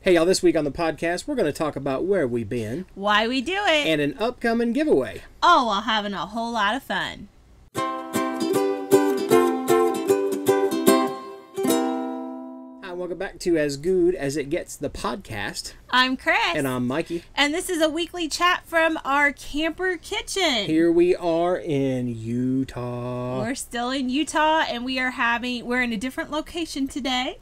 Hey y'all, this week on the podcast, we're going to talk about where we've been, why we do it, and an upcoming giveaway. All while having a whole lot of fun. Hi, welcome back to As Goode as It Gets, the podcast. I'm Cris. And I'm Mikey. And this is a weekly chat from our camper kitchen. Here we are in Utah. We're still in Utah, and we're in a different location today.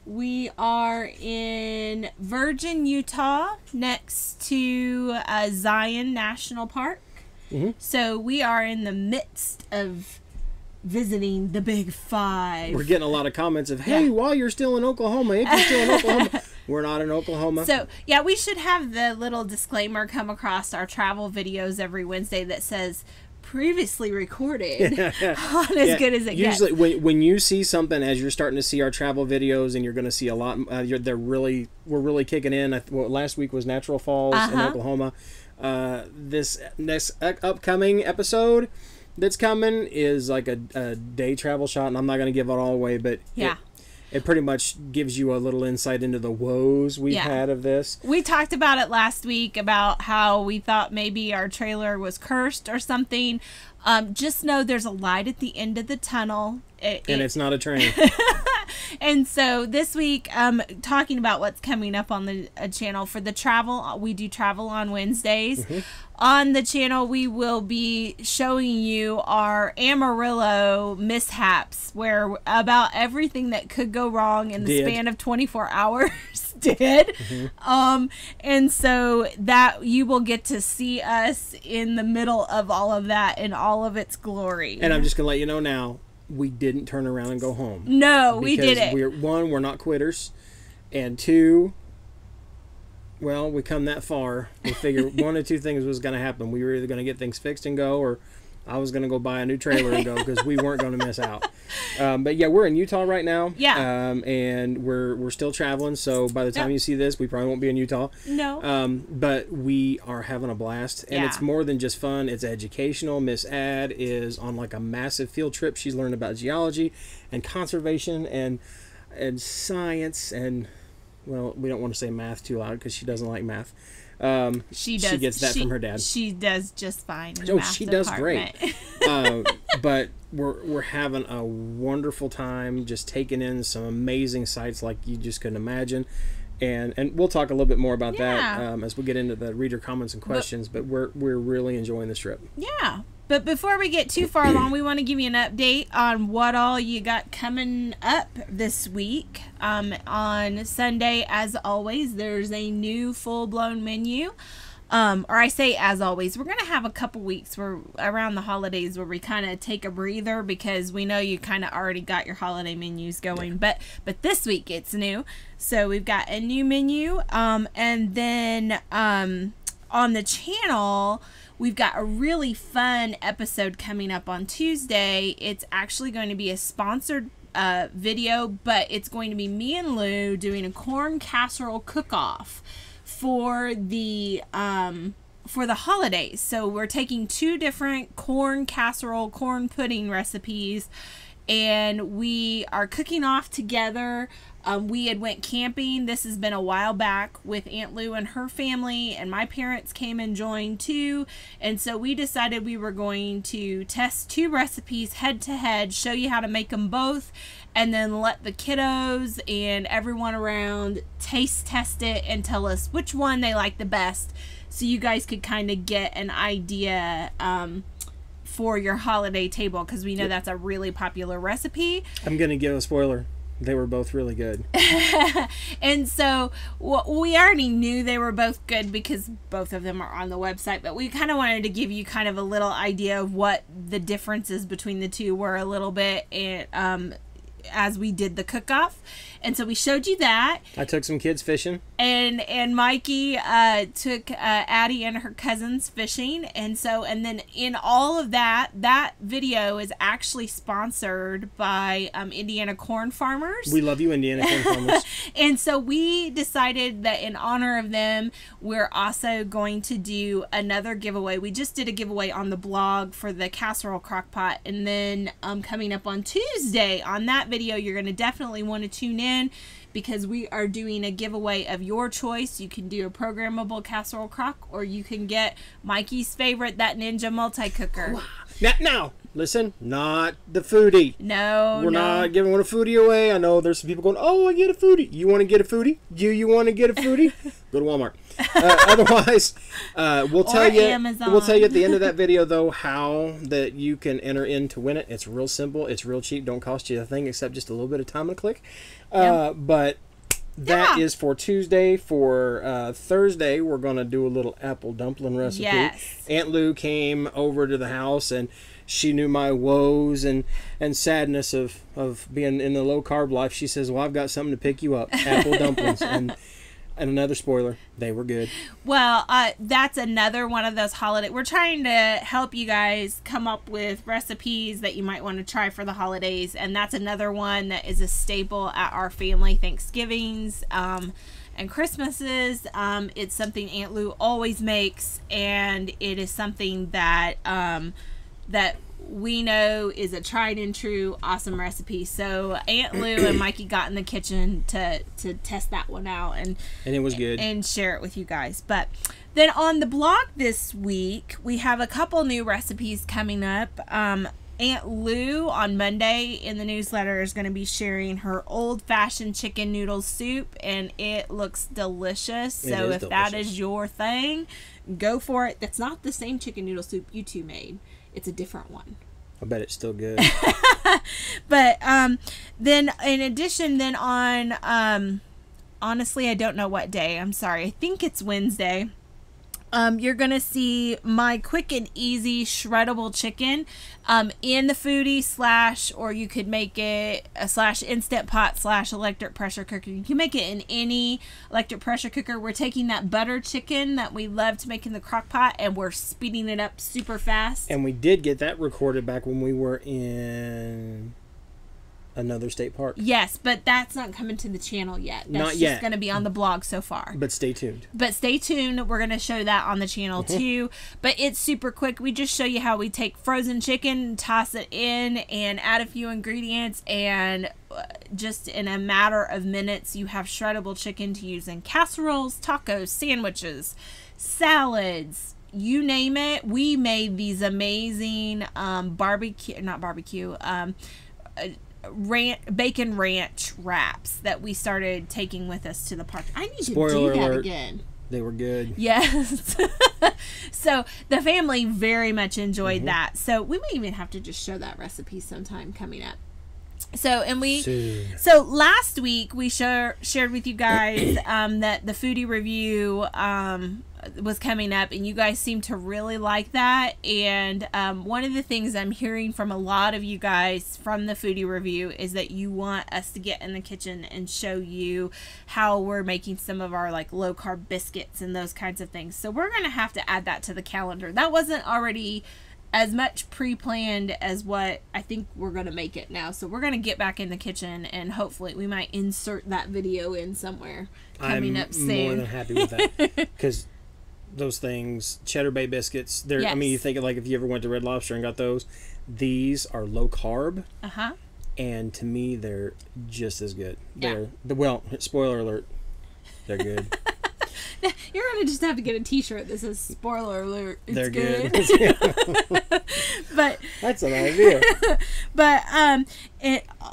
We are in Virgin, Utah, next to Zion National Park. Mm-hmm. So we are in the midst of visiting the Big Five. We're getting a lot of comments of, hey, while you're still in Oklahoma, if you're still in Oklahoma. We're not in Oklahoma. So, yeah, we should have the little disclaimer come across our travel videos every Wednesday that says, previously recorded on As Good as It Gets. Usually when you see something, as you're starting to see our travel videos, and you're going to see a lot, we're really kicking in. Last week was Natural Falls in Oklahoma. This next upcoming episode that's coming is like a day travel shot, and I'm not going to give it all away, but yeah. It pretty much gives you a little insight into the woes we've had of this. We talked about it last week about how we thought maybe our trailer was cursed or something. Just know there's a light at the end of the tunnel. And it's not a train. And so this week, talking about what's coming up on the channel for the travel, we do travel on Wednesdays. Mm-hmm. On the channel, we will be showing you our Amarillo mishaps, where about everything that could go wrong in the span of 24 hours did. Mm-hmm. And so that you will get to see us in the middle of all of that in all of its glory. And I'm just going to let you know now, we didn't turn around and go home. No, we didn't. We're not quitters. And two, well, we come that far. We figure one of two things was going to happen. We were either going to get things fixed and go, or I was going to go buy a new trailer and go, because we weren't going to miss out. But yeah, we're in Utah right now. Yeah. And we're still traveling. So by the time you see this, we probably won't be in Utah. No. But we are having a blast. And it's more than just fun. It's educational. Miss Ad is on like a massive field trip. She's learning about geology and conservation and science and, well, we don't want to say math too loud because she doesn't like math. She gets that from her dad. She does just fine in the math she department. Does great. But we're having a wonderful time, just taking in some amazing sights like you just couldn't imagine. And we'll talk a little bit more about that as we get into the reader comments and questions. But we're really enjoying this trip. Yeah. But before we get too far along, we want to give you an update on what all you got coming up this week. On Sunday, as always, there's a new full-blown menu. Or I say as always, we're going to have a couple weeks around the holidays where we kind of take a breather because we know you kind of already got your holiday menus going. Yeah. But this week it's new. So we've got a new menu. And then on the channel, we've got a really fun episode coming up on Tuesday. It's actually going to be a sponsored video, but it's going to be me and Lou doing a corn casserole cook-off for the holidays. So we're taking two different corn casserole, corn pudding recipes, and we are cooking off together. We had went camping. This has been a while back with Aunt Lou and her family, and my parents came and joined too. And so we decided we were going to test two recipes head to head, show you how to make them both, and then let the kiddos and everyone around taste test it and tell us which one they like the best, so you guys could kind of get an idea for your holiday table, because we know that's a really popular recipe. I'm going to give a spoiler. They were both really good. And so we already knew they were both good because both of them are on the website, but we kind of wanted to give you kind of a little idea of what the differences between the two were a little bit, and as we did the cook-off. And so we showed you that. I took some kids fishing. And Mikey took Addie and her cousins fishing. And then in all of that video is actually sponsored by Indiana Corn Farmers. We love you, Indiana Corn Farmers. And so we decided that in honor of them, we're also going to do another giveaway. We just did a giveaway on the blog for the casserole crock pot. And then coming up on Tuesday on that video, you're going to definitely want to tune in because we are doing a giveaway of your choice. You can do a programmable casserole crock, or you can get Mikey's favorite, that Ninja multi-cooker. Now, listen, not the foodie. No, We're not giving one a foodie away. I know there's some people going, oh, I get a foodie. You want to get a foodie? You want to get a foodie? Go to Walmart. Otherwise, we'll tell you at the end of that video, though, how that you can enter in to win it. It's real simple. It's real cheap. Don't cost you a thing except just a little bit of time and a click. But that is for Tuesday. For Thursday, we're going to do a little apple dumpling recipe. Yes. Aunt Lou came over to the house, and she knew my woes and sadness of being in the low-carb life. She says, well, I've got something to pick you up. Apple dumplings. And another spoiler, they were good. Well, that's another one of those holiday. We're trying to help you guys come up with recipes that you might want to try for the holidays, and that's another one that is a staple at our family Thanksgivings and Christmases. It's something Aunt Lou always makes, and it is something that that we know is a tried and true awesome recipe. So Aunt Lou and Mikey got in the kitchen to test that one out, and it was good, and share it with you guys. But then on the blog this week, we have a couple new recipes coming up. Aunt Lou on Monday in the newsletter is going to be sharing her old-fashioned chicken noodle soup, and it looks delicious. So if that is your thing, go for it. That's not the same chicken noodle soup you two made. It's a different one. I bet it's still good. But then in addition, then on honestly, I don't know what day. I'm sorry. I think it's Wednesday. You're going to see my quick and easy shreddable chicken in the foodie / or you could make it a / instant pot / electric pressure cooker. You can make it in any electric pressure cooker. We're taking that butter chicken that we love to make in the crock pot, and we're speeding it up super fast. And we did get that recorded back when we were in another state park. Yes, but that's not coming to the channel yet. That's just going to be on the blog so far. But stay tuned. We're going to show that on the channel too. But it's super quick. We just show you how we take frozen chicken, toss it in, and add a few ingredients, and just in a matter of minutes, you have shreddable chicken to use in casseroles, tacos, sandwiches, salads, you name it. We made these amazing bacon ranch wraps that we started taking with us to the park. I need to do that again. They were good. Yes. So the family very much enjoyed that. So we may even have to just show that recipe sometime coming up. So last week we shared with you guys that the foodie review was coming up, and you guys seem to really like that. And one of the things I'm hearing from a lot of you guys from the foodie review is that you want us to get in the kitchen and show you how we're making some of our like low carb biscuits and those kinds of things. So we're gonna have to add that to the calendar. That wasn't already as much pre-planned as what I think we're going to make it now. So we're going to get back in the kitchen, and hopefully we might insert that video in somewhere coming up soon. I'm more than happy with that, because those things, Cheddar Bay biscuits, they're, yes. I mean, you think of like if you ever went to Red Lobster and got those, these are low carb. And to me, they're just as good. They're, well, spoiler alert, they're good. You're going to just have to get a t-shirt that says spoiler alert. They're good. But that's an idea. But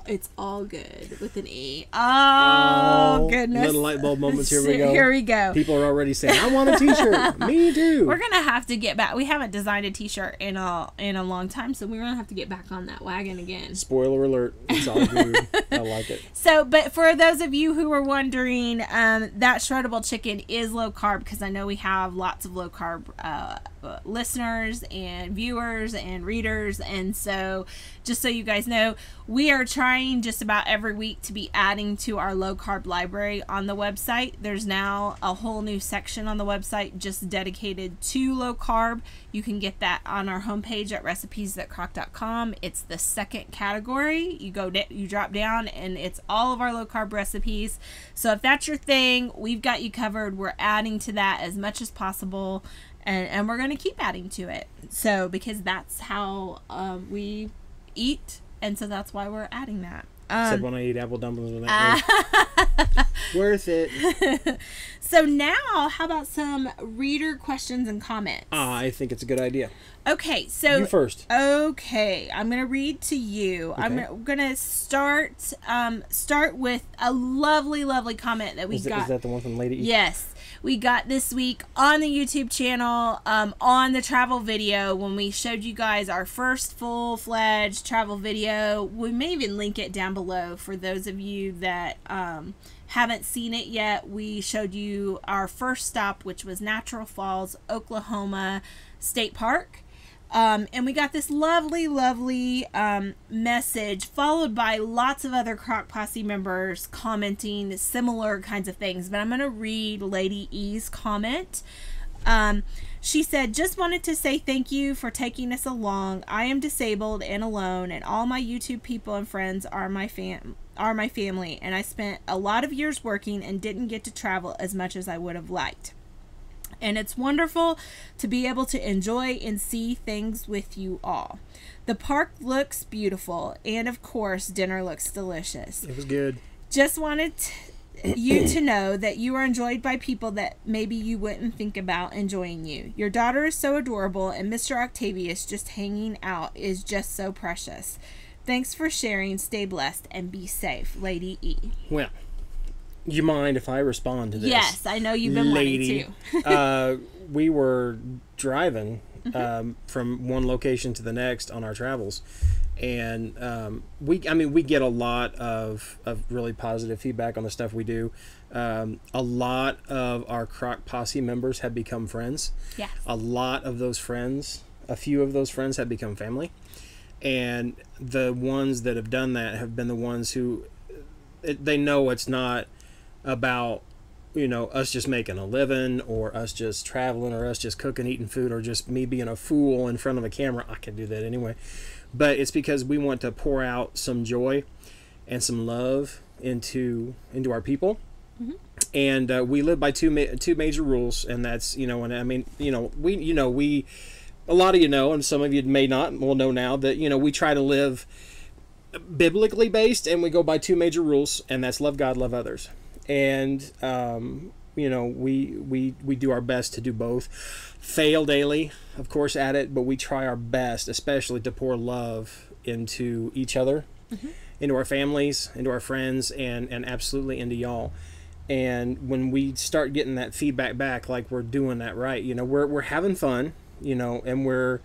it's all good with an E. Oh, goodness. Little light bulb moments. Here we go. Here we go. People are already saying, I want a t-shirt. Me too. We're going to have to get back. We haven't designed a t-shirt in a long time, so we're going to have to get back on that wagon again. Spoiler alert. It's all good. I like it. So, but for those of you who were wondering, that shreddable chicken is low carb, because I know we have lots of low carb listeners and viewers and readers, and so just so you guys know, we are trying just about every week to be adding to our low carb library on the website. There's now a whole new section on the website just dedicated to low carb. You can get that on our homepage at recipes.crock.com. It's the second category. You drop down and it's all of our low carb recipes. So if that's your thing, we've got you covered. We're adding to that as much as possible, and we're going to keep adding to it. So because that's how we eat, and so that's why we're adding that. Except when I eat apple dumplings with that. Worth it. So now, how about some reader questions and comments? I think it's a good idea. Okay, so you first. Okay, I'm gonna read to you. Okay. I'm gonna start with a lovely comment that we got. Is that the one from Lady E? Yes, we got this week on the YouTube channel, on the travel video when we showed you guys our first full-fledged travel video. We may even link it down below for those of you that haven't seen it yet. We showed you our first stop, which was Natural Falls, Oklahoma State Park. And we got this lovely message followed by lots of other Crock Posse members commenting similar kinds of things. But I'm going to read Lady E's comment. She said, just wanted to say thank you for taking us along. I am disabled and alone, and all my YouTube people and friends are my family, and I spent a lot of years working and didn't get to travel as much as I would have liked. And it's wonderful to be able to enjoy and see things with you all. The park looks beautiful, and of course, dinner looks delicious. It was good. Just wanted you to know that you are enjoyed by people that maybe you wouldn't think about enjoying you. Your daughter is so adorable, and Mr. Octavius just hanging out is just so precious. Thanks for sharing. Stay blessed and be safe, Lady E. Well, do you mind if I respond to this? Yes, I know you've been Lady, wanting to. We were driving from one location to the next on our travels, and we get a lot of really positive feedback on the stuff we do. A lot of our Crock Posse members have become friends. Yes. A lot of those friends, a few of those friends have become family, and the ones that have done that have been the ones who they know it's not about, you know, us just making a living or us just traveling or us just cooking, eating food, or just me being a fool in front of a camera. I can do that anyway. But it's because we want to pour out some joy and some love into our people. Mm-hmm. And we live by two major rules, and that's, you know, and I mean, you know, we a lot of you know, and some of you may not will know now, that, you know, we try to live biblically based, and we go by two major rules, and that's love God, love others. And you know, we do our best to do both. Fail daily, of course, at it, but we try our best, especially to pour love into each other, mm-hmm. into our families, into our friends, and absolutely into y'all. And when we start getting that feedback back, like we're doing that right, you know, we're having fun, you know, and we're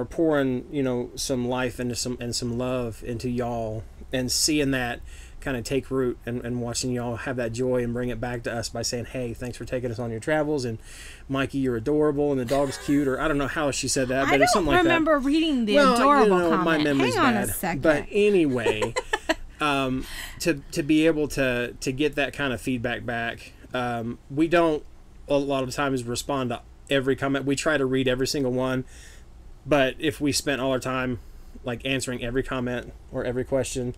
pouring, you know, some life into some love into y'all, and seeing that kind of take root, and watching y'all have that joy and bring it back to us by saying, hey, thanks for taking us on your travels, and Mikey, you're adorable, and the dog's cute, or I don't know how she said that, but it's something like that. I don't remember reading the adorable comment. My memory's Hang on bad. A second. But anyway, to be able to get that kind of feedback back, we don't a lot of times respond to every comment. We try to read every single one, but if we spent all our time like answering every comment or every question,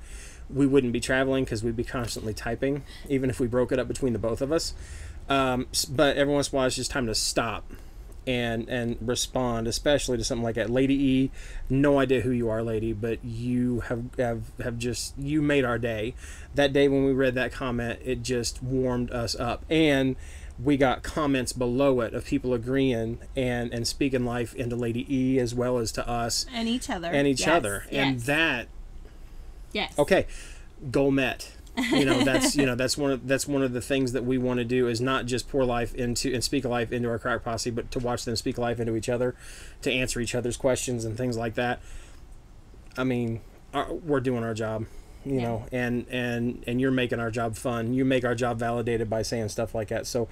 we wouldn't be traveling, because we'd be constantly typing, even if we broke it up between the both of us. But every once in a while, it's just time to stop and respond, especially to something like that. Lady E, no idea who you are, lady, but you have just, you made our day. That day when we read that comment, it just warmed us up. And we got comments below it of people agreeing and speaking life into Lady E, as well as to us. And each other. Yes. And that... Yes. Okay, goal met. You know, that's one of the things that we want to do, is not just pour life into and speak life into our Crock Posse, but to watch them speak life into each other, to answer each other's questions and things like that. I mean, we're doing our job, you know, and you're making our job fun. You make our job validated by saying stuff like that. So,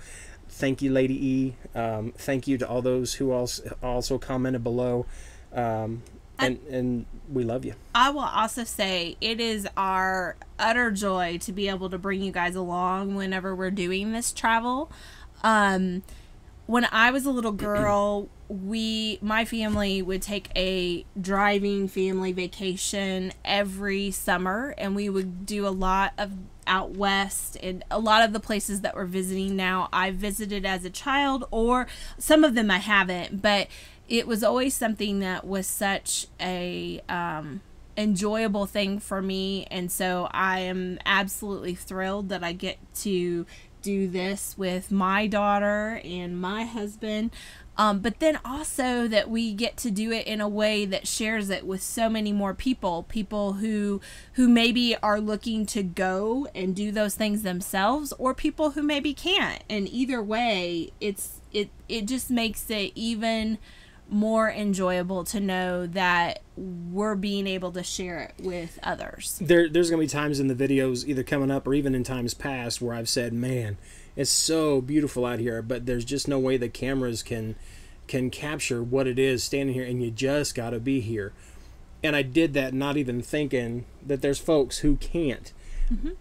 thank you, Lady E. Thank you to all those who also commented below. And we love you. I will also say it is our utter joy to be able to bring you guys along whenever we're doing this travel. When I was a little girl, my family would take a driving family vacation every summer, and we would do a lot of out west, and a lot of the places that we're visiting now I've visited as a child, or some of them I haven't, but it was always something that was such a an enjoyable thing for me. And so I am absolutely thrilled that I get to do this with my daughter and my husband. But then also that we get to do it in a way that shares it with so many more people who maybe are looking to go and do those things themselves, or people who maybe can't. And either way, it just makes it even more enjoyable to know that we're being able to share it with others. There's gonna be times in the videos, either coming up or even in times past, where I've said, man, it's so beautiful out here, but there's just no way the cameras can capture what it is standing here, and you just got to be here. And I did that not even thinking that there's folks who can't,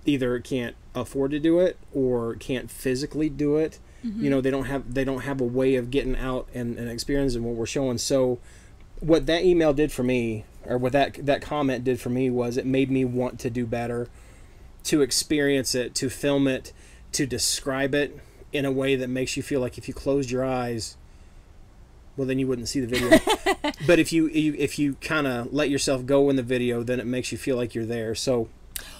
either can't afford to do it or can't physically do it. You know, they don't have a way of getting out and experiencing what we're showing. So what that email did for me, or what that comment did for me, was it made me want to do better, to experience it, to film it, to describe it in a way that makes you feel like if you closed your eyes, well, then you wouldn't see the video. But if you kind of let yourself go in the video, then it makes you feel like you're there. So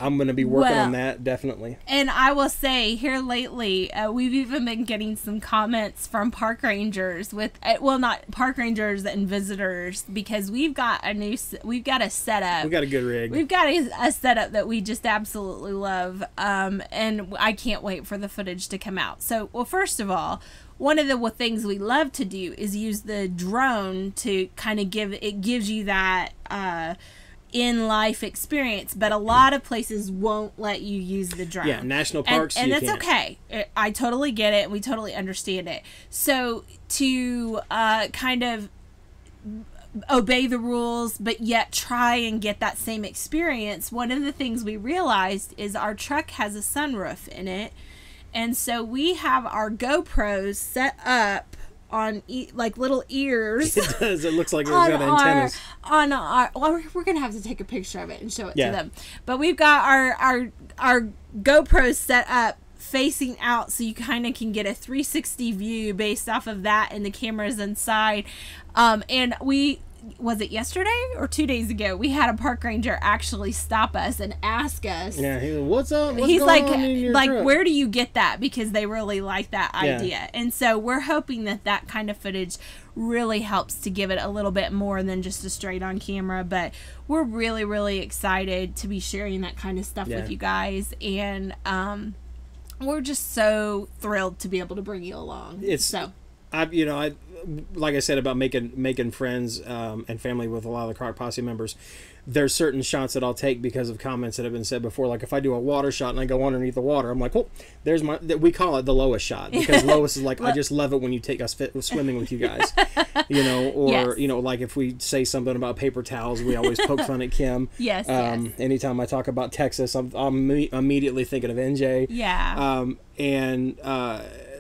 I'm going to be working on that, definitely. And I will say, here lately, we've even been getting some comments from park rangers with, well, not park rangers and visitors, because we've got a setup. We've got a good rig. We've got a setup that we just absolutely love. And I can't wait for the footage to come out. So, well, first of all, one of the things we love to do is use the drone to kind of gives you that in-life experience, but a lot of places won't let you use the drone. Yeah, national parks, and that's okay. I totally get it. We totally understand it. So to kind of obey the rules, but yet try and get that same experience, one of the things we realized is our truck has a sunroof in it. And so we have our GoPros set up on like little ears. It does. It looks like it's got antennas. Well, we're gonna have to take a picture of it and show it to them. But we've got our GoPros set up facing out, so you kind of can get a 360 view based off of that and the cameras inside. And was it yesterday or 2 days ago, we had a park ranger actually stop us and ask us, he's like, what's up? He's like, where do you get that? Because they really like that idea. And so we're hoping that kind of footage really helps to give it a little bit more than just a straight on camera. But we're really, really excited to be sharing that kind of stuff with you guys. And we're just so thrilled to be able to bring you along. I like I said about making friends and family with a lot of the Crock Posse members, there's certain shots that I'll take because of comments that have been said before. Like if I do a water shot and I go underneath the water, I'm like, oh, there's we call it the Lois shot, because Lois is like, I just love it when you take us swimming with you guys, or like if we say something about paper towels, we always poke fun at Kim. Yes. Anytime I talk about Texas, I'm immediately thinking of NJ. Yeah.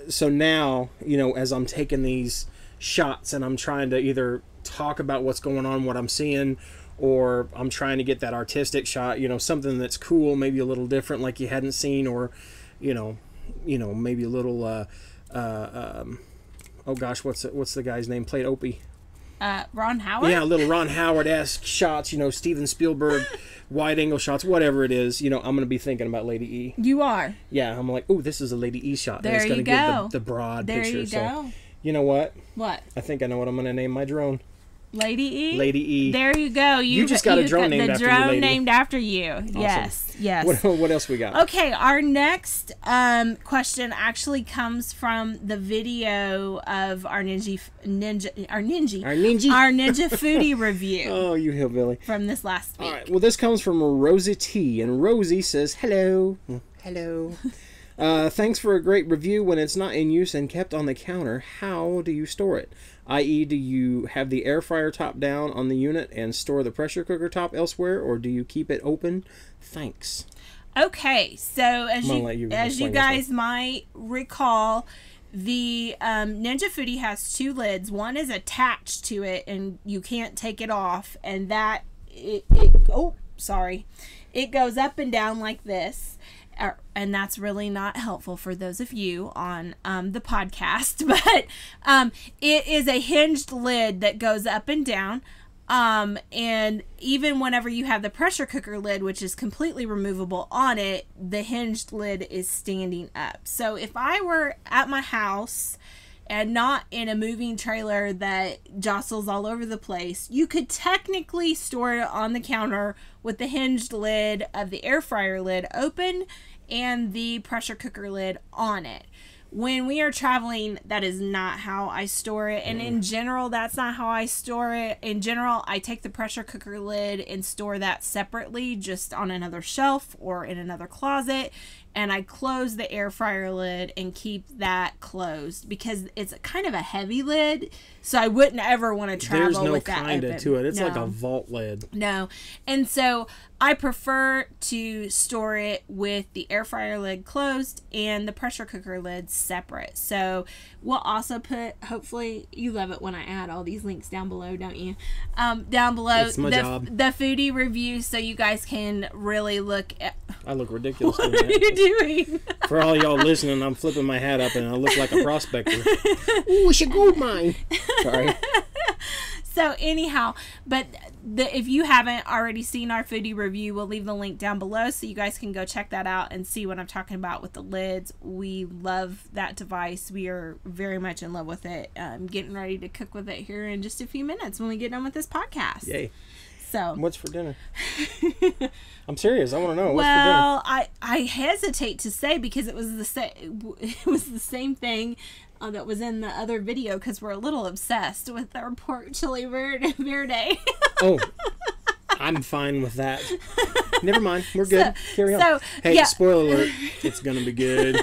So now, as I'm taking these shots and I'm trying to either talk about what's going on, what I'm seeing, or I'm trying to get that artistic shot, something that's cool, maybe a little different, like you hadn't seen, or, maybe a little, oh gosh, what's the guy's name? Played Opie. Ron Howard? Yeah, a little Ron Howard-esque shots, Steven Spielberg, wide-angle shots, whatever it is, I'm going to be thinking about Lady E. You are? Yeah, I'm like, oh, this is a Lady E shot. There you go. Give the broad picture. There you go. So, you know what? What? I think I know what I'm going to name my drone. Lady E? Lady E. There you go. You just got a drone named after you, lady. The drone named after you. Awesome. Yes. What else we got? Okay, our next question actually comes from the video of our Ninja Foodie review. Oh, you hillbilly. From this last week. All right. Well, this comes from Rosie T. And Rosie says, hello. Hello. Thanks for a great review. When it's not in use and kept on the counter, how do you store it? I.e., do you have the air fryer top down on the unit and store the pressure cooker top elsewhere, or do you keep it open? Thanks. Okay, so as you guys might recall, the Ninja Foodie has two lids. One is attached to it, and you can't take it off, and that it goes up and down like this. And that's really not helpful for those of you on the podcast, but it is a hinged lid that goes up and down. And even whenever you have the pressure cooker lid, which is completely removable on it, the hinged lid is standing up. So if I were at my house and not in a moving trailer that jostles all over the place, you could technically store it on the counter with the hinged lid of the air fryer lid open and the pressure cooker lid on it. When we are traveling, that is not how I store it. And in general, that's not how I store it. In general, I take the pressure cooker lid and store that separately, just on another shelf or in another closet. And I close the air fryer lid and keep that closed because it's kind of a heavy lid. So I wouldn't ever want to travel with that open. There's no kind to it. It's like a vault lid. No. And so I prefer to store it with the air fryer lid closed and the pressure cooker lid separate. So we'll also put, hopefully you love it when I add all these links down below, don't you? Down below, it's my job. The foodie review, so you guys can really look at. I look ridiculous. What are you doing? For all y'all listening, I'm flipping my hat up and I look like a prospector. Ooh, it's a gold mine. Sorry. So anyhow, but if you haven't already seen our foodie review, we'll leave the link down below so you guys can go check that out and see what I'm talking about with the lids. We love that device. We are very much in love with it. I'm getting ready to cook with it here in just a few minutes when we get done with this podcast. Yay. So what's for dinner? I'm serious. I want to know what's for dinner. Well, I hesitate to say because it was the same thing that was in the other video because we're a little obsessed with our pork chili verde. Oh, I'm fine with that. Never mind. We're good. Carry on. So, hey, yeah. Spoiler alert. It's going to be good.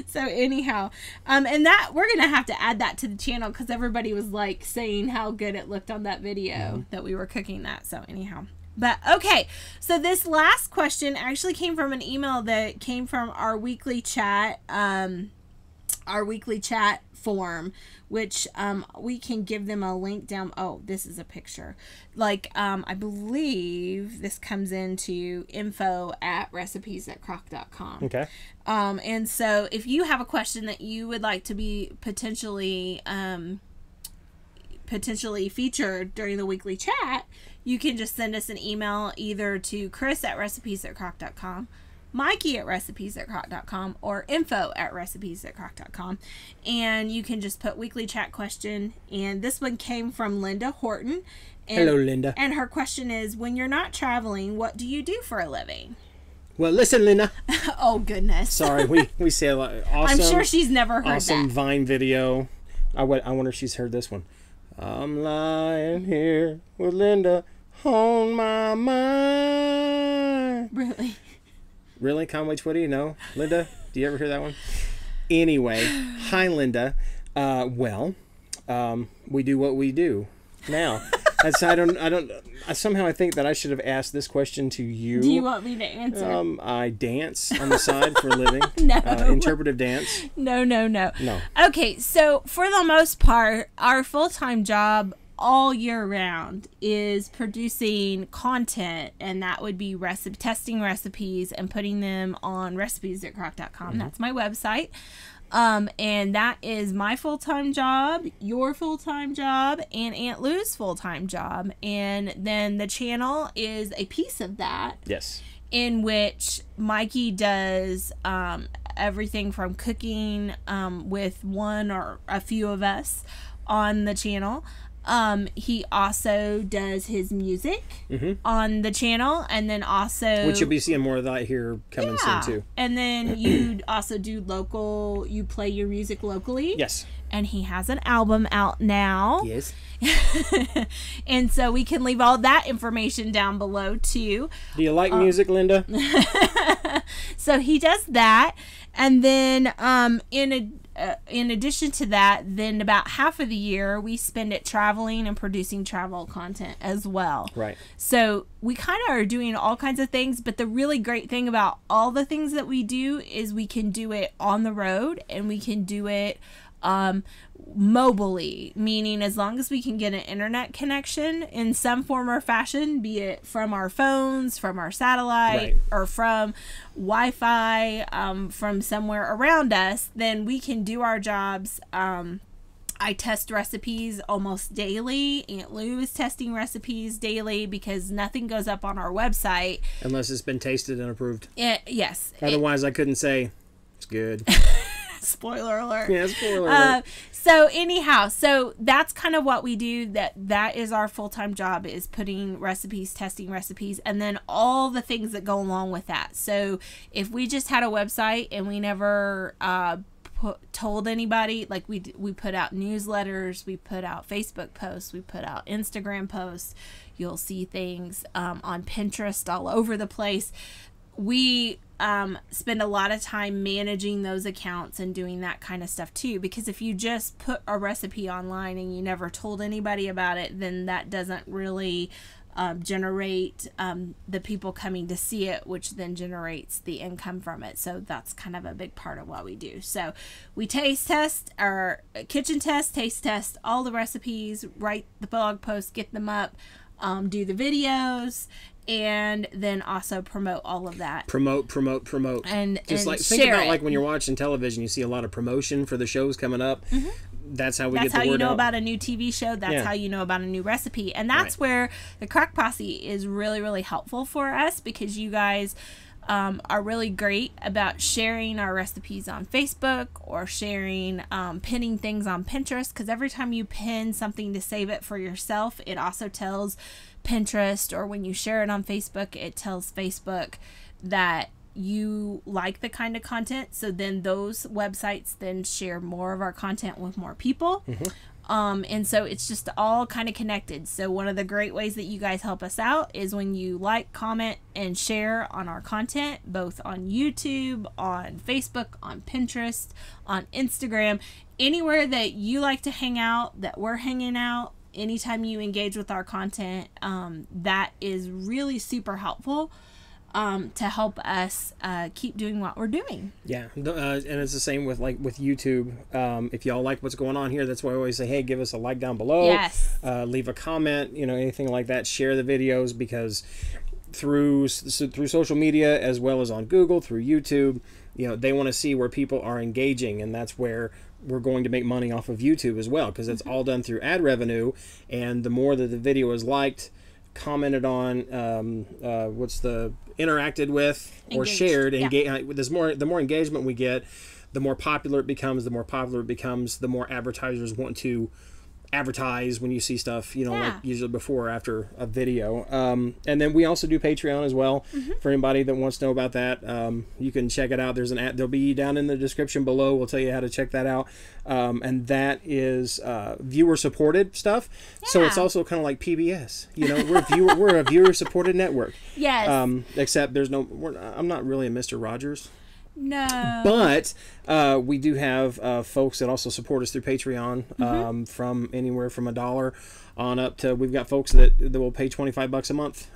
So anyhow, and that we're going to have to add that to the channel because everybody was like saying how good it looked on that video that we were cooking that. So anyhow. But okay, so this last question actually came from an email that came from our weekly chat form, which we can give them a link down. Oh, this is a picture. Like I believe this comes into info@recipes@crock.com. Okay. And so if you have a question that you would like to be potentially featured during the weekly chat, you can just send us an email either to Cris@recipes@crock.com, Mikey@recipes@crock.com, or info@recipes@crock.com. And you can just put weekly chat question. And this one came from Linda Horton. And, hello, Linda. And her question is, when you're not traveling, what do you do for a living? Well, listen, Linda. Oh, goodness. Sorry, we say a lot. Awesome. I'm sure she's never heard awesome that. Vine video. I wonder if she's heard this one. I'm lying here with Linda on my mind. Really? Really? Conway Twitty? No? Linda? Do you ever hear that one? Anyway, hi, Linda. We do what we do now. Somehow I think that I should have asked this question to you. Do you want me to answer? I dance on the side for a living. No. Interpretive dance. No. No. Okay, so for the most part, our full-time job all year round is producing content, and that would be testing recipes and putting them on recipes@crock.com. Mm-hmm. That's my website. And that is my full-time job, your full-time job, and Aunt Lou's full-time job. And then the channel is a piece of that. Yes. In which Mikey does everything from cooking with one or a few of us on the channel. He also does his music on the channel, and then also... Which you'll be seeing more of that here coming soon, too. And then you also do you play your music locally. Yes. And he has an album out now. Yes. And so we can leave all that information down below, too. Do you like music, Linda? So he does that. And then in addition to that, then about half of the year we spend it traveling and producing travel content as well. Right. So we kind of are doing all kinds of things, but the really great thing about all the things that we do is we can do it on the road, and we can do it mobily, meaning as long as we can get an internet connection in some form or fashion, be it from our phones, from our satellite, or from Wi-Fi, from somewhere around us, then we can do our jobs I test recipes almost daily. Aunt Lou is testing recipes daily because nothing goes up on our website unless it's been tasted and approved. Yes. Otherwise, I couldn't say it's good. Spoiler alert. Yeah, spoiler alert. So anyhow, so that's kind of what we do. That is our full-time job, is putting recipes, testing recipes, and then all the things that go along with that. So if we just had a website and we never told anybody, like we put out newsletters, we put out Facebook posts, we put out Instagram posts, you'll see things on Pinterest all over the place. We spend a lot of time managing those accounts and doing that kind of stuff too, because if you just put a recipe online and you never told anybody about it, then that doesn't really generate the people coming to see it, which then generates the income from it. So that's kind of a big part of what we do. So we taste test, our kitchen test, taste test all the recipes, write the blog posts, get them up, do the videos, and then also promote all of that. Promote. And just like think about like when you're watching television, you see a lot of promotion for the shows coming up. Mm-hmm. That's how we get the word out. That's how you know about a new TV show. That's how you know about a new recipe. And that's where the Crock Posse is really, really helpful for us, because you guys are really great about sharing our recipes on Facebook or sharing, pinning things on Pinterest, because every time you pin something to save it for yourself, it also tells Pinterest, or when you share it on Facebook, it tells Facebook that you like the kind of content. So then those websites then share more of our content with more people. Mm-hmm. And so it's just all kind of connected. So one of the great ways that you guys help us out is when you like, comment, and share on our content, both on YouTube, on Facebook, on Pinterest, on Instagram, anywhere that you like to hang out, that we're hanging out. Anytime you engage with our content, that is really super helpful to help us keep doing what we're doing. Yeah, and it's the same with YouTube. If y'all like what's going on here, that's why I always say, hey, give us a like down below. Yes. Leave a comment, anything like that. Share the videos, because through social media, as well as on Google, through YouTube, they want to see where people are engaging, and that's where we're going to make money off of YouTube as well, because it's all done through ad revenue. And the more that the video is liked, commented on, interacted with, or shared, the more engagement we get, the more popular it becomes. The more advertisers want to advertise when you see stuff, like usually before or after a video. And then we also do Patreon as well. Mm-hmm. For anybody that wants to know about that, you can check it out. There's an ad, they'll be down in the description below. We'll tell you how to check that out. And that is viewer supported stuff. Yeah. So it's also kind of like PBS. We're a viewer supported network. Yes. Except I'm not really a Mr. Rogers. No. But we do have folks that also support us through Patreon, from anywhere from $1 on up to, we've got folks that will pay $25 a month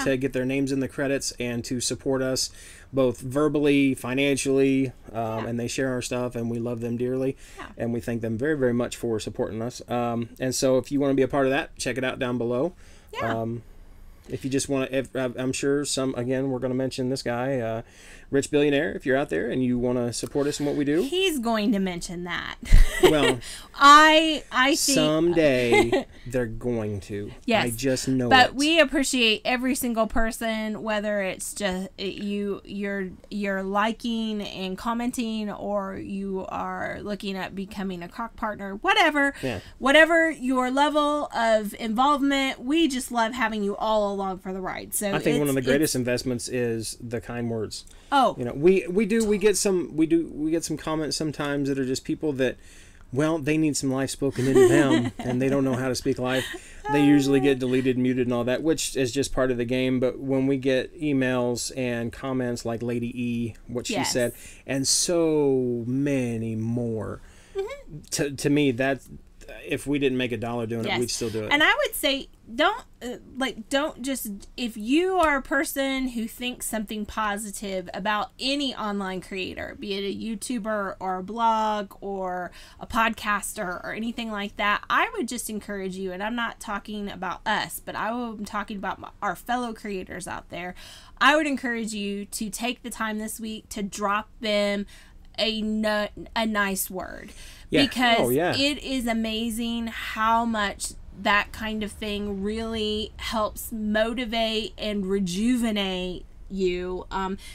to get their names in the credits and to support us both verbally, financially, and they share our stuff, and we love them dearly, and we thank them very, very much for supporting us. And so if you want to be a part of that, check it out down below. Yeah. If you just want to, I'm sure we're going to mention this guy, Rich Billionaire, if you're out there and you want to support us in what we do. He's going to mention that. Well, I think someday they're going to. Yes. I just know But we appreciate every single person, whether it's just you're liking and commenting, or you are looking at becoming a Crock partner, whatever. Yeah. Whatever your level of involvement, we just love having you all along for the ride. So I think one of the greatest investments is the kind words. Oh, we get some comments sometimes that are just people that, well, they need some life spoken into them, and they don't know how to speak life. They usually get deleted, muted, and all that, which is just part of the game. But when we get emails and comments like Lady E, what she said, and so many more, to me, that if we didn't make $1 doing it, we'd still do it. And I would say, don't just, if you are a person who thinks something positive about any online creator, be it a YouTuber or a blog or a podcaster or anything like that, I would just encourage you, and I'm not talking about us, but I'm talking about our fellow creators out there. I would encourage you to take the time this week to drop them a nice word. Yeah. Because it is amazing how much that kind of thing really helps motivate and rejuvenate you,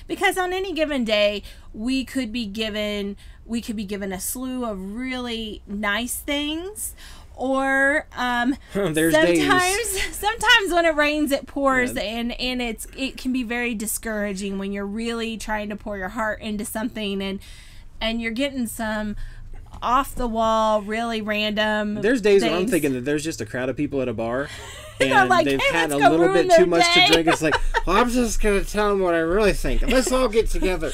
because on any given day we could be given a slew of really nice things, or there's sometimes when it rains it pours, and it can be very discouraging when you're really trying to pour your heart into something and you're getting some off the wall, really random. There's days when I'm thinking that there's just a crowd of people at a bar and like, they've hey, had a little bit too much to drink. It's like, well, I'm just gonna tell them what I really think. Let's all get together,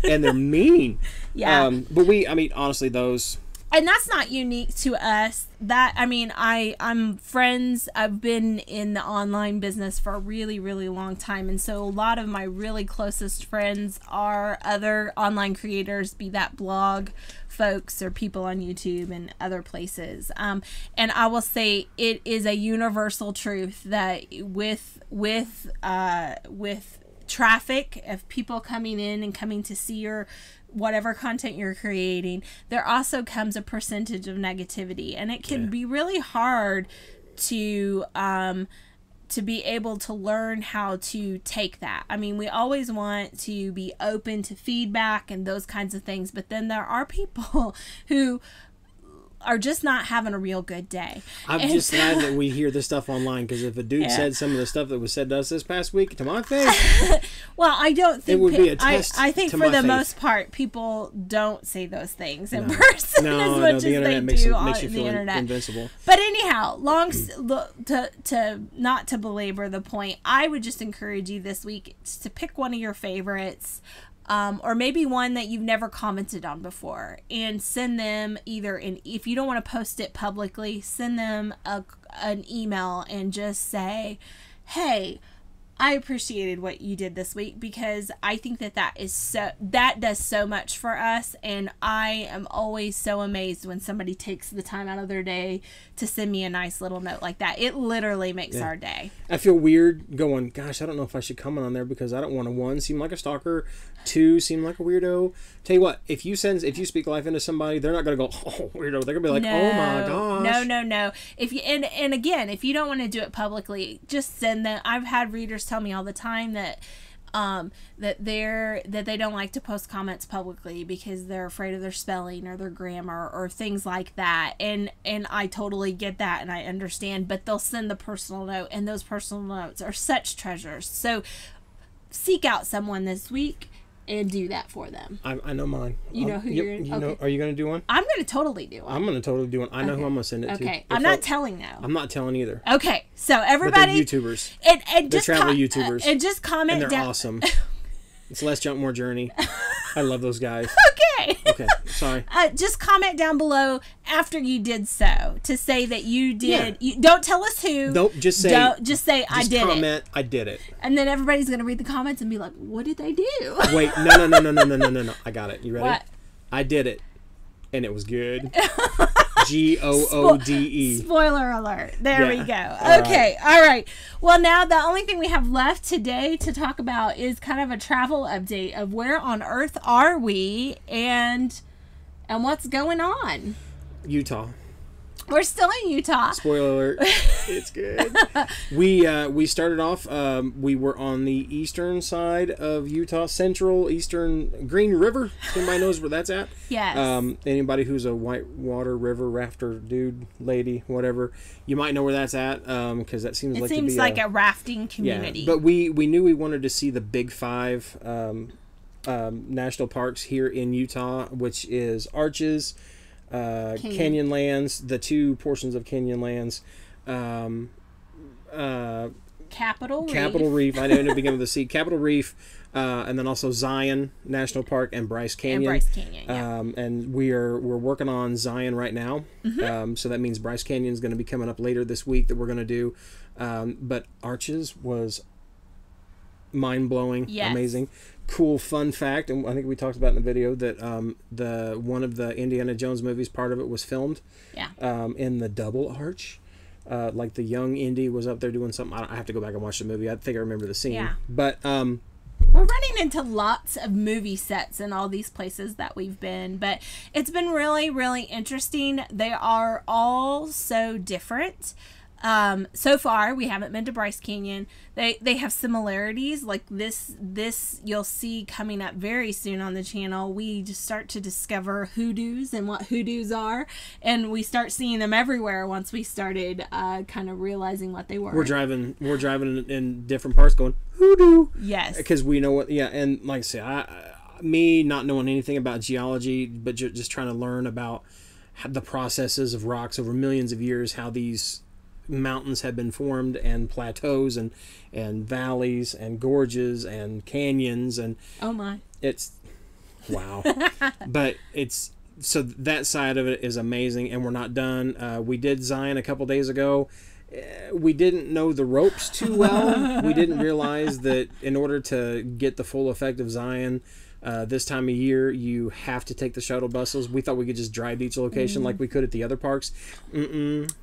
and they're mean. Yeah. But honestly, those. And that's not unique to us. I'm friends. I've been in the online business for a really, really long time. And so a lot of my really closest friends are other online creators, be that blog folks or people on YouTube and other places. And I will say it is a universal truth that with traffic of people coming in and coming to see your whatever content you're creating, there also comes a percentage of negativity, and it can be really hard to be able to learn how to take that. I mean, we always want to be open to feedback and those kinds of things, but then there are people who are just not having a real good day. I'm just glad that we hear this stuff online, because if a dude said some of the stuff that was said to us this past week to my face, well, I don't think it would be a test. I think to for the faith. most part, people don't say those things in person as much as the internet they makes do makes you on feel the internet. invincible. But anyhow, to not to belabor the point, I would just encourage you this week to pick one of your favorites. Or maybe one that you've never commented on before, and send them if you don't want to post it publicly, send them an email and just say, hey, I appreciated what you did this week, because I think that does so much for us, and I am always so amazed when somebody takes the time out of their day to send me a nice little note like that. It literally makes our day. I feel weird going, gosh, I don't know if I should comment on there, because I don't want to, one, seem like a stalker, two, seem like a weirdo. Tell you what, if you speak life into somebody, they're not going to go, oh, weirdo. They're going to be like, oh my gosh. No. If you, and again, if you don't want to do it publicly, just send them. I've had readers tell me all the time that that they don't like to post comments publicly because they're afraid of their spelling or their grammar or things like that, and I totally get that and I understand, but they'll send the personal note, and those personal notes are such treasures. So seek out someone this week and do that for them. I know mine. You know who you're going to... Are you going to do one? I'm going to totally do one. I'm going to totally do one. I know who I'm going to send it to. Okay. I'm not telling, though. I'm not telling either. Okay. So everybody... But they're YouTubers. And they're just travel YouTubers. And just comment down. And they're awesome. It's Less Junk, More Journey. I love those guys. Okay. Sorry. Just comment down below after you did so to say that you did. Yeah. Don't tell us who. Nope. Just say I did it. Comment. I did it. And then everybody's gonna read the comments and be like, "What did they do?" Wait. No. I got it. You ready? What? I did it, and it was good. Goode. Spoiler alert. There we go. Okay. All right. Well, now the only thing we have left today to talk about is kind of a travel update of where on earth are we and what's going on. Utah. We're still in Utah. Spoiler alert. It's good. We started off, we were on the eastern side of Utah, central, eastern, Green River. Anybody knows where that's at? Yes. Anybody who's a whitewater river rafter dude, lady, whatever, you might know where that's at, because that seems like a rafting community. Yeah, but we knew we wanted to see the big five national parks here in Utah, which is Arches, Canyonlands, the two portions of Canyonlands, Capitol Reef. I didn't begin with the C. Capitol Reef, and then also Zion National Park and Bryce Canyon. And we're working on Zion right now. Mm-hmm. So that means Bryce Canyon is going to be coming up later this week that we're going to do. But Arches was mind-blowing, amazing. Cool fun fact, and I think we talked about in the video that the one of the Indiana Jones movies, part of it was filmed in the double arch. Like the young Indy was up there doing something. I have to go back and watch the movie. I think I remember the scene. Yeah. But we're running into lots of movie sets in all these places that we've been, but it's been really, really interesting. They are all so different. So far, we haven't been to Bryce Canyon. They have similarities, like this you'll see coming up very soon on the channel. We just start to discover hoodoos and what hoodoos are, and we start seeing them everywhere once we started kind of realizing what they were. We're driving in different parts going, hoodoo. Yes. Because we know what, yeah, and like I say, me not knowing anything about geology, but just trying to learn about the processes of rocks over millions of years, how these mountains have been formed, and plateaus and valleys and gorges and canyons, and oh my, it's wow. But it's, so that side of it is amazing, and we're not done. We did Zion a couple days ago. We didn't know the ropes too well. We didn't realize that in order to get the full effect of Zion this time of year, you have to take the shuttle buses. We thought we could just drive to each location like we could at the other parks.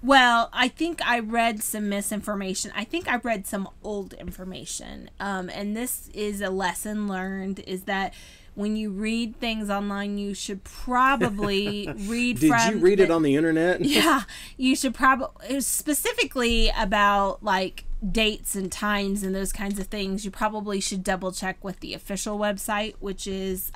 Well, I think I read some misinformation. I think I read some old information. And this is a lesson learned, is that when you read things online, you should probably read Did you read it on the internet? Yeah, you should probably, specifically about like dates and times and those kinds of things, you probably should double check with the official website, which is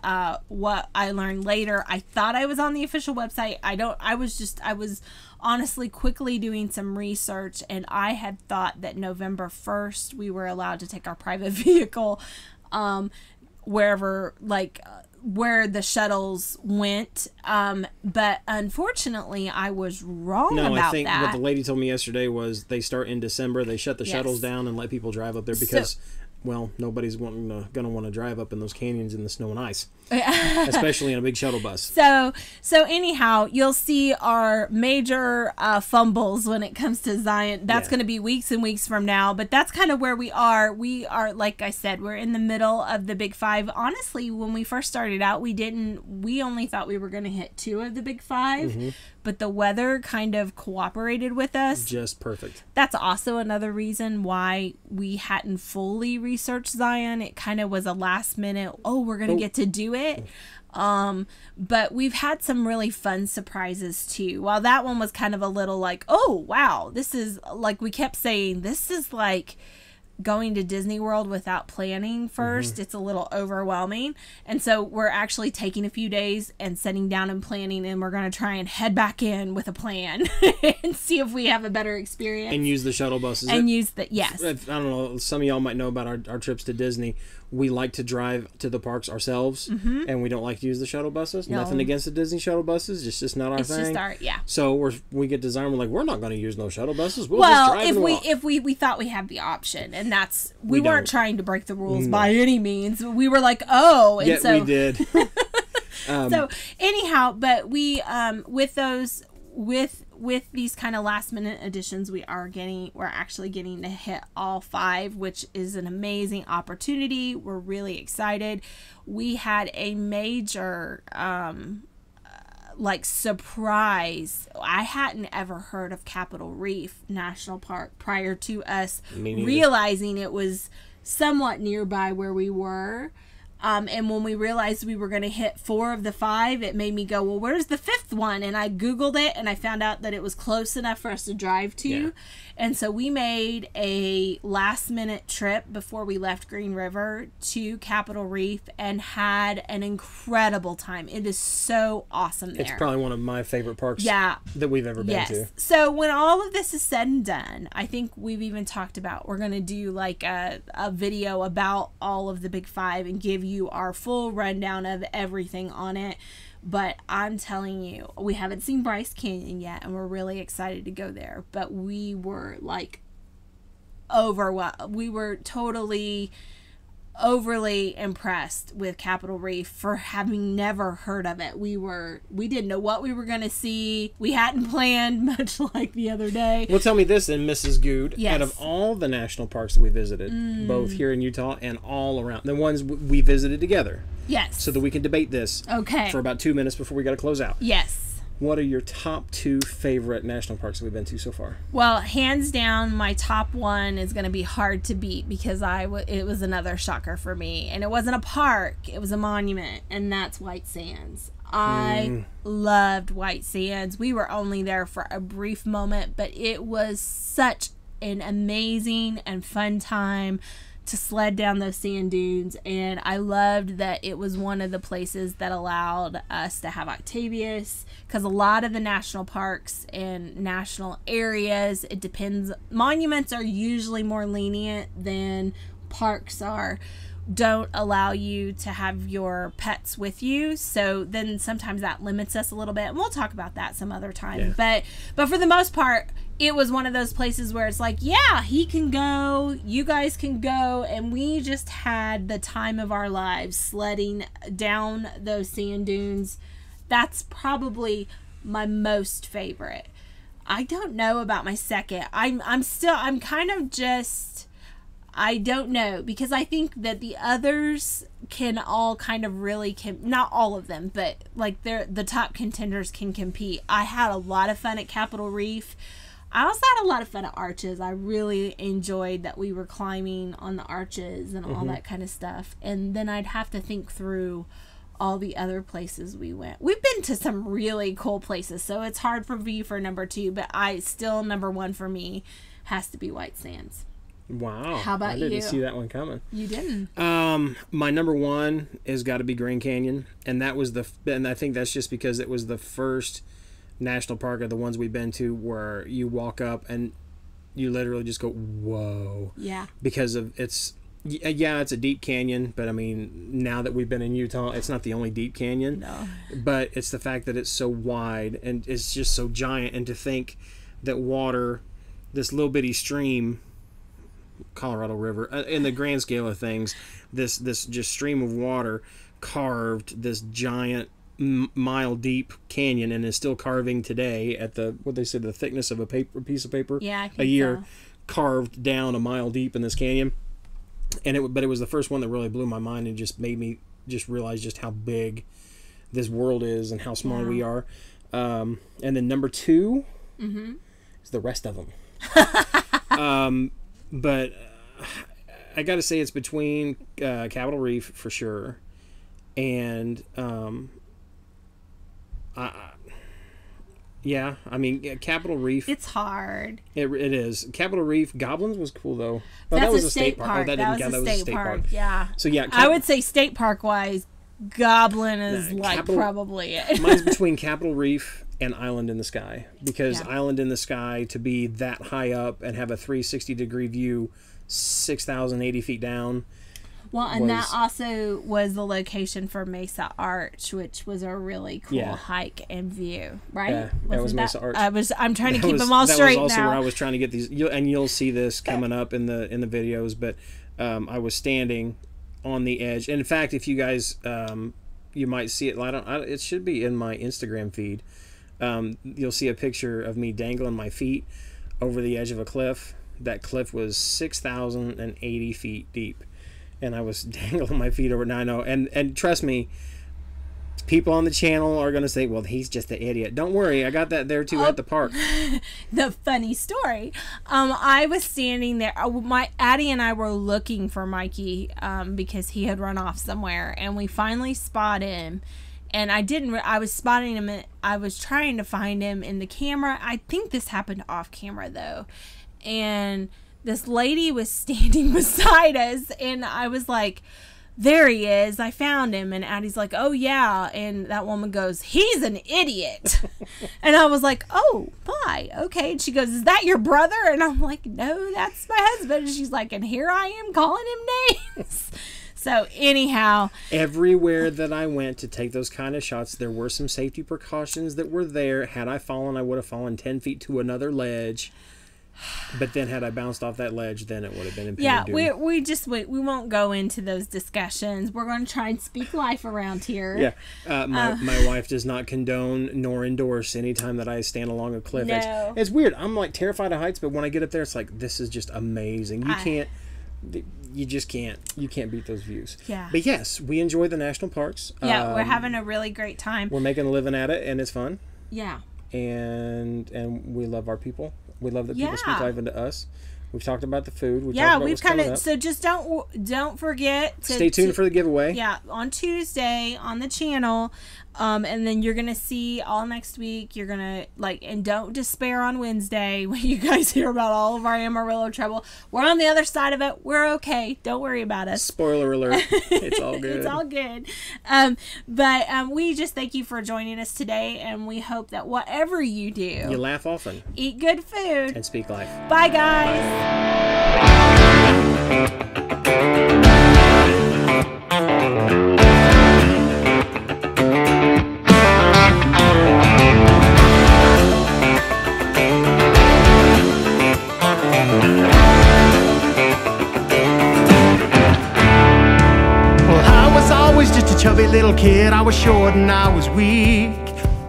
what I learned later. I thought I was on the official website. I was honestly quickly doing some research, and I had thought that November 1st we were allowed to take our private vehicle wherever, like where the shuttles went, but unfortunately I was wrong about that. I think what the lady told me yesterday was they start in December. They shut the shuttles down and let people drive up there because, well, nobody's gonna want to drive up in those canyons in the snow and ice, especially in a big shuttle bus. So anyhow, you'll see our major fumbles when it comes to Zion. That's going to be weeks and weeks from now, but that's kind of where we are. We are, like I said, we're in the middle of the Big Five. Honestly, when we first started out, we only thought we were going to hit 2 of the Big Five, but the weather kind of cooperated with us. Just perfect. That's also another reason why we hadn't fully researched Zion. It kind of was a last minute, we're going to get to do it. But we've had some really fun surprises too. While that one was kind of a little like, oh wow, this is like, we kept saying, this is like going to Disney World without planning first. It's a little overwhelming, and so we're actually taking a few days and sitting down and planning, and we're going to try and head back in with a plan and see if we have a better experience and use the shuttle buses and use the I don't know, some of y'all might know about our trips to Disney. We like to drive to the parks ourselves, and we don't like to use the shuttle buses. No. Nothing against the Disney shuttle buses, it's just not our thing. It's just so we get designed, we're like, we're not going to use no shuttle buses. We'll just drive and walk. If we thought we had the option, and that's we weren't trying to break the rules by any means. We were like, and so we did. So anyhow, but we with these kind of last minute additions, we're actually getting to hit all 5, which is an amazing opportunity. We're really excited. We had a major surprise. I hadn't ever heard of Capitol Reef National Park prior to us realizing it was somewhat nearby where we were. And when we realized we were going to hit 4 of the 5, it made me go, well, where's the 5th one? And I Googled it, and I found out that it was close enough for us to drive to. Yeah. And so we made a last-minute trip before we left Green River to Capitol Reef and had an incredible time. It is so awesome there. It's probably one of my favorite parks that we've ever been to. So when all of this is said and done, I think we've even talked about we're going to do like a video about all of the Big 5 and give you our full rundown of everything on it. But I'm telling you, we haven't seen Bryce Canyon yet, and we're really excited to go there. But we were like we were totally overly impressed with Capitol Reef for having never heard of it. We didn't know what we were going to see. We hadn't planned, much like the other day. Well, tell me this then, Mrs. Goode. Yes. Out of all the national parks that we visited, both here in Utah and all around, the ones we visited together. Yes. So that we can debate this for about 2 minutes before we got to close out. Yes. what are your top 2 favorite national parks that we've been to so far? Well, hands down, my top one is going to be hard to beat because it was another shocker for me. And it wasn't a park, it was a monument, and that's White Sands. I loved White Sands. We were only there for a brief moment, but it was such an amazing and fun time to sled down those sand dunes, and I loved that it was one of the places that allowed us to have Octavius, because a lot of the national parks and national areas, it depends, monuments are usually more lenient than parks are, don't allow you to have your pets with you, so then sometimes that limits us a little bit, and we'll talk about that some other time. But for the most part, it was one of those places where it's like, yeah, he can go, you guys can go, and we just had the time of our lives sledding down those sand dunes. That's probably my most favorite. I don't know about my second. I'm kind of just, I don't know, because I think that the others can all kind of really, not all of them, but like the top contenders can compete. I had a lot of fun at Capitol Reef. I also had a lot of fun at Arches. I really enjoyed that we were climbing on the arches and all that kind of stuff. And then I'd have to think through all the other places we went. We've been to some really cool places, so it's hard for me for number 2, but number 1 for me has to be White Sands. Wow. How about you? I didn't see that one coming. You didn't. My number 1 has got to be Grand Canyon, and I think that's just because it was the first national park of the ones we've been to where you walk up and you literally just go, whoa. Yeah. Because of it's a deep canyon, but I mean, now that we've been in Utah, it's not the only deep canyon. No. But it's the fact that it's so wide and it's just so giant, and to think that water, this little bitty stream, Colorado River, in the grand scale of things, this just stream of water carved this giant mile deep canyon and is still carving today at the thickness of a piece of paper. Yeah, I think a year, so. Carved down a mile deep in this canyon, but it was the first one that really blew my mind and just made me just realize just how big this world is and how small we are. And then number 2 is the rest of them. But I got to say it's between Capitol Reef for sure, and I mean, Capitol Reef. It's hard. It is. Capitol Reef. Goblins was cool though. Oh, that was a state park. Oh, that was a state park. Yeah. So yeah, I would say state park wise, Goblin is probably it. Mine's between Capitol Reef and Island in the Sky, because Island in the Sky, to be that high up and have a 360-degree view, 6,080 feet down. Well, and that also was the location for Mesa Arch, which was a really cool hike and view, right? Yeah, that was Mesa Arch. I'm trying to keep them all straight now. That was also where I was trying to get these, and you'll see this coming up in the videos. But I was standing on the edge, and in fact, if you guys, you might see it. It should be in my Instagram feed. You'll see a picture of me dangling my feet over the edge of a cliff. That cliff was 6,080 feet deep. And I was dangling my feet over it. Now I know, and trust me, people on the channel are going to say, well, he's just an idiot. Don't worry, I got that there too at the park. The funny story, I was standing there, Addie and I were looking for Mikey because he had run off somewhere, and we finally spotted him. And I was spotting him, I was trying to find him in the camera. I think this happened off camera though. And this lady was standing beside us, and I was like, there he is, I found him. And Addie's like, oh yeah. And that woman goes, he's an idiot. And I was like, oh, bye, okay. And she goes, is that your brother? And I'm like, no, that's my husband. And she's like, and here I am calling him names. So anyhow, everywhere that I went to take those kind of shots, there were some safety precautions that were there. Had I fallen, I would have fallen 10 feet to another ledge. But then had I bounced off that ledge, then it would have been impending doom. We won't go into those discussions. We're going to try and speak life around here. Yeah. My wife does not condone nor endorse any time that I stand along a cliff edge. No. It's weird. I'm like terrified of heights, but when I get up there, it's like, this is just amazing. You just can't. You can't beat those views. Yeah. But yes, we enjoy the national parks. Yeah, we're having a really great time. We're making a living at it, and it's fun. Yeah. And we love our people. We love that people speak life into us. We've talked about the food. We've kind of, so just don't forget to stay tuned for the giveaway. Yeah, on Tuesday on the channel. And then you're going to see all next week. You're going to, like, and don't despair on Wednesday when you guys hear about all of our Amarillo trouble. We're on the other side of it. We're okay. Don't worry about us. Spoiler alert. It's all good. It's all good. But we just thank you for joining us today, and we hope that whatever you do, you laugh often, eat good food, and speak life. Bye, guys. Chubby little kid, I was short and I was weak.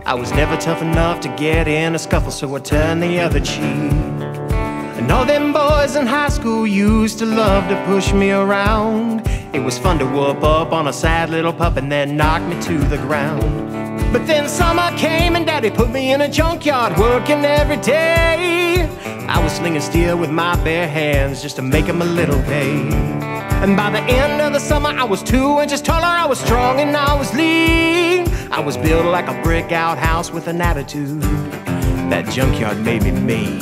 I was never tough enough to get in a scuffle, so I turned the other cheek. And all them boys in high school used to love to push me around. It was fun to whoop up on a sad little pup and then knock me to the ground. But then summer came and Daddy put me in a junkyard working every day. I was slinging steel with my bare hands just to make him a little pay. And by the end of the summer, I was 2 inches taller, I was strong and I was lean. I was built like a brick outhouse with an attitude. That junkyard made me mean.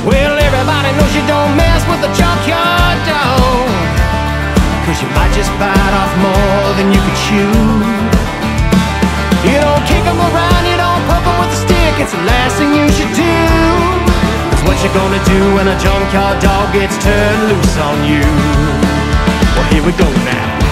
Well, everybody knows you don't mess with a junkyard dog, 'cause you might just bite off more than you could chew. You don't kick them around, you don't poke them with a stick, it's the last thing you should do. What you gonna do when a junkyard dog gets turned loose on you? Well, here we go now.